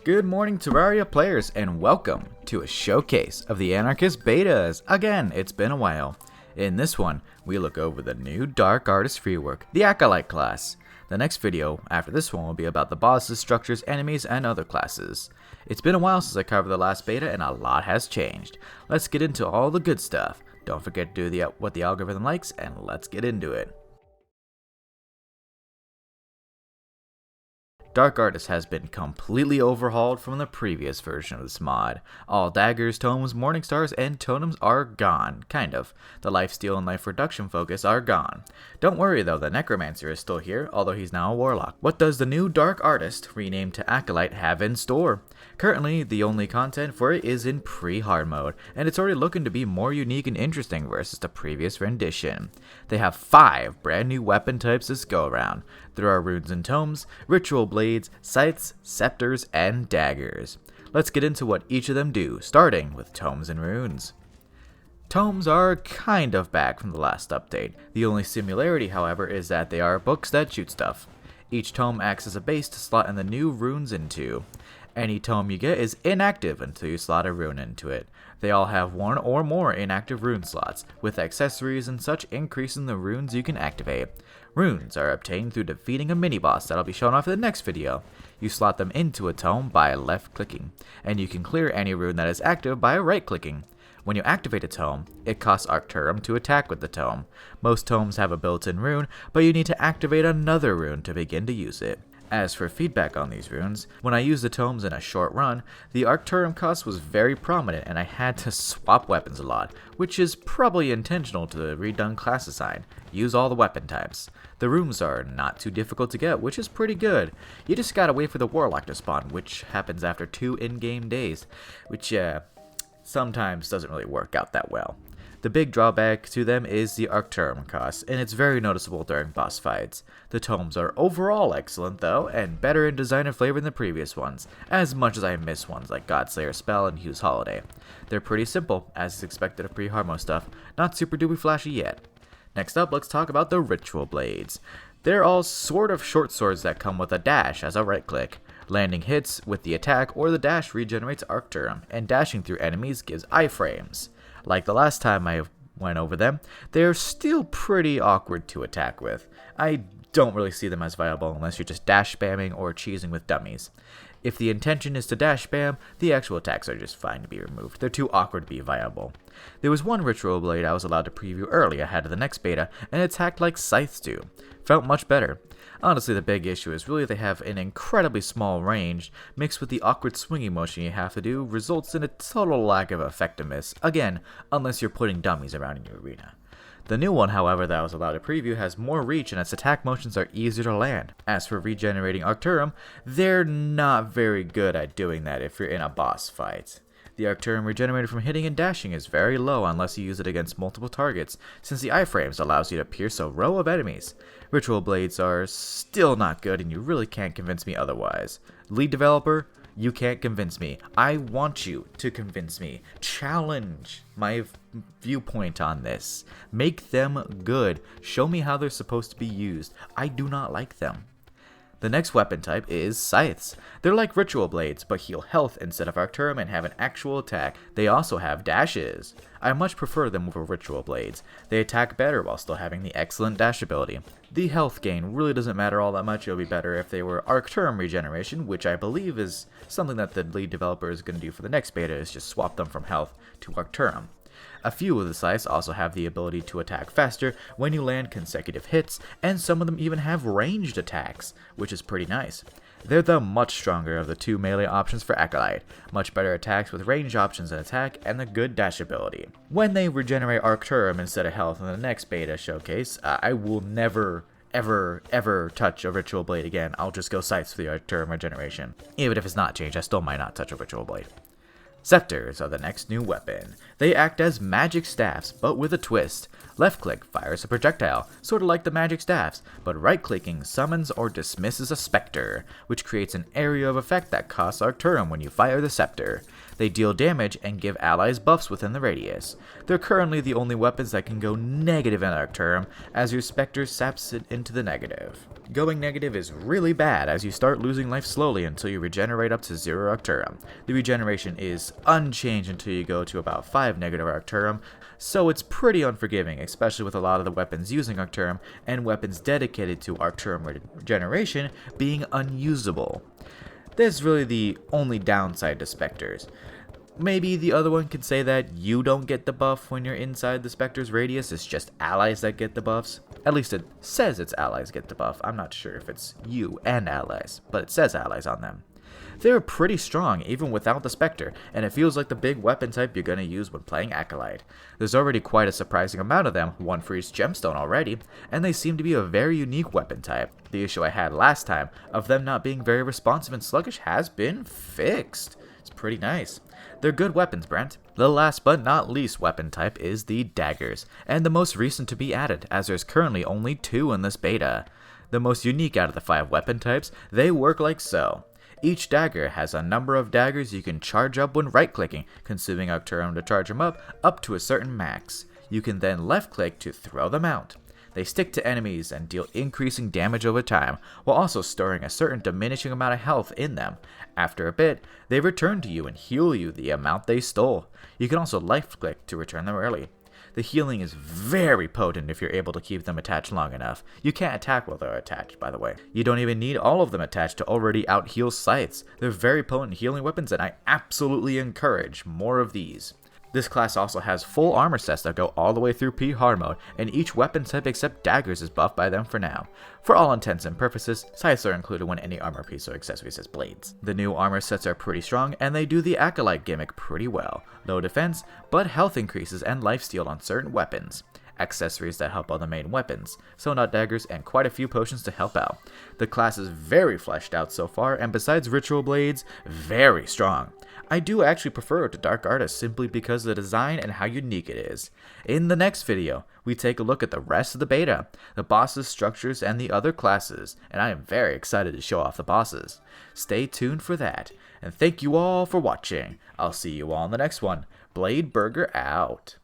Good morning, Terraria players, and welcome to a showcase of the Anarchist betas. Again, it's been a while. In this one, we look over the new Dark Artist rework, the Acolyte class. The next video after this one will be about the bosses, structures, enemies, and other classes. It's been a while since I covered the last beta, and a lot has changed. Let's get into all the good stuff. Don't forget to do what the algorithm likes, and let's get into it. Dark Artist has been completely overhauled from the previous version of this mod. All daggers, tomes, morning stars, and totems are gone, kind of. The lifesteal and life reduction focus are gone. Don't worry though, the necromancer is still here, although he's now a warlock. What does the new Dark Artist, renamed to Acolyte, have in store? Currently, the only content for it is in pre-hard mode, and it's already looking to be more unique and interesting versus the previous rendition. They have 5 brand new weapon types this go around. There are runes and tomes, ritual blades, scythes, scepters, and daggers. Let's get into what each of them do, starting with tomes and runes. Tomes are kind of back from the last update. The only similarity, however, is that they are books that shoot stuff. Each tome acts as a base to slot in the new runes into. Any tome you get is inactive until you slot a rune into it. They all have 1 or more inactive rune slots, with accessories and such increasing the runes you can activate. Runes are obtained through defeating a mini-boss that'll be shown off in the next video. You slot them into a tome by left-clicking, and you can clear any rune that is active by right-clicking. When you activate a tome, it costs Arcturum to attack with the tome. Most tomes have a built-in rune, but you need to activate another rune to begin to use it. As for feedback on these runes, when I used the tomes in a short run, the Arcturum cost was very prominent and I had to swap weapons a lot, which is probably intentional to the redone class design. Use all the weapon types. The runes are not too difficult to get, which is pretty good. You just gotta wait for the warlock to spawn, which happens after 2 in-game days, which sometimes doesn't really work out that well. The big drawback to them is the Arcturum cost, and it's very noticeable during boss fights. The tomes are overall excellent though, and better in design and flavor than the previous ones, as much as I miss ones like Godslayer Spell and Hugh's Holiday. They're pretty simple, as is expected of pre-hard mode stuff, not super duper flashy yet. Next up, let's talk about the ritual blades. They're all sort of short swords that come with a dash as a right click. Landing hits with the attack or the dash regenerates Arcturum, and dashing through enemies gives iframes. Like the last time I went over them, they're still pretty awkward to attack with. I don't really see them as viable unless you're just dash spamming or cheesing with dummies. If the intention is to dash spam, the actual attacks are just fine to be removed. They're too awkward to be viable. There was one ritual blade I was allowed to preview early ahead of the next beta, and it attacked like Scythes do. Felt much better. Honestly, the big issue is really they have an incredibly small range, mixed with the awkward swinging motion you have to do, results in a total lack of effectiveness, again, unless you're putting dummies around in your arena. The new one, however, that I was allowed to preview has more reach and its attack motions are easier to land. As for regenerating Arcturum, they're not very good at doing that if you're in a boss fight. The Arcturum regenerated from hitting and dashing is very low unless you use it against multiple targets, since the iframes allows you to pierce a row of enemies. Ritual blades are still not good and you really can't convince me otherwise. Lead developer, you can't convince me. I want you to convince me. Challenge my viewpoint on this. Make them good. Show me how they're supposed to be used. I do not like them. The next weapon type is Scythes. They're like ritual blades, but heal health instead of Arcturum and have an actual attack. They also have dashes. I much prefer them over ritual blades. They attack better while still having the excellent dash ability. The health gain really doesn't matter all that much. It would be better if they were Arcturum regeneration, which I believe is something that the lead developer is going to do for the next beta, is just swap them from health to Arcturum. A few of the scythes also have the ability to attack faster when you land consecutive hits, and some of them even have ranged attacks, which is pretty nice. They're the much stronger of the 2 melee options for Acolyte, much better attacks with range options in attack and the good dash ability. When they regenerate Arcturum instead of health in the next beta showcase, I will never ever touch a ritual blade again. I'll just go Scythes for the Arcturum regeneration. Even if it's not changed, I still might not touch a ritual blade. Scepters are the next new weapon. They act as magic staffs, but with a twist. Left click fires a projectile, sort of like the magic staffs, but right clicking summons or dismisses a specter, which creates an area of effect that costs Arcturum when you fire the scepter. They deal damage and give allies buffs within the radius. They're currently the only weapons that can go negative in Arcturum, as your Spectre saps it into the negative. Going negative is really bad, as you start losing life slowly until you regenerate up to 0 Arcturum. The regeneration is unchanged until you go to about 5 negative Arcturum, so it's pretty unforgiving, especially with a lot of the weapons using Arcturum and weapons dedicated to Arcturum regeneration being unusable. This is really the only downside to Specters. Maybe the other one could say that you don't get the buff when you're inside the Spectre's radius, it's just allies that get the buffs. At least it says it's allies get the buff. I'm not sure if it's you and allies, but it says allies on them. They're pretty strong even without the Spectre, and it feels like the big weapon type you're going to use when playing Acolyte. There's already quite a surprising amount of them, one for each gemstone already, and they seem to be a very unique weapon type. The issue I had last time of them not being very responsive and sluggish has been fixed. It's pretty nice. They're good weapons, Brent. The last but not least weapon type is the Daggers, and the most recent to be added, as there's currently only 2 in this beta. The most unique out of the 5 weapon types, they work like so. Each dagger has a number of daggers you can charge up when right-clicking, consuming Arcturum to charge them up to a certain max. You can then left-click to throw them out. They stick to enemies and deal increasing damage over time, while also storing a certain diminishing amount of health in them. After a bit, they return to you and heal you the amount they stole. You can also left-click to return them early. The healing is very potent if you're able to keep them attached long enough. You can't attack while they're attached, by the way. You don't even need all of them attached to already out-heal Scythes. They're very potent healing weapons, and I absolutely encourage more of these. This class also has full armor sets that go all the way through P hard mode, and each weapon type except daggers is buffed by them for now. For all intents and purposes, Scythes are included when any armor piece or accessory says blades. The new armor sets are pretty strong, and they do the Acolyte gimmick pretty well. Low defense, but health increases and lifesteal on certain weapons. Accessories that help on the main weapons, Sonot daggers, and quite a few potions to help out. The class is very fleshed out so far, and besides ritual blades, very strong. I do actually prefer it to Dark Artist simply because of the design and how unique it is. In the next video, we take a look at the rest of the beta, the bosses, structures, and the other classes, and I am very excited to show off the bosses. Stay tuned for that, and thank you all for watching. I'll see you all in the next one. Blade Burger out.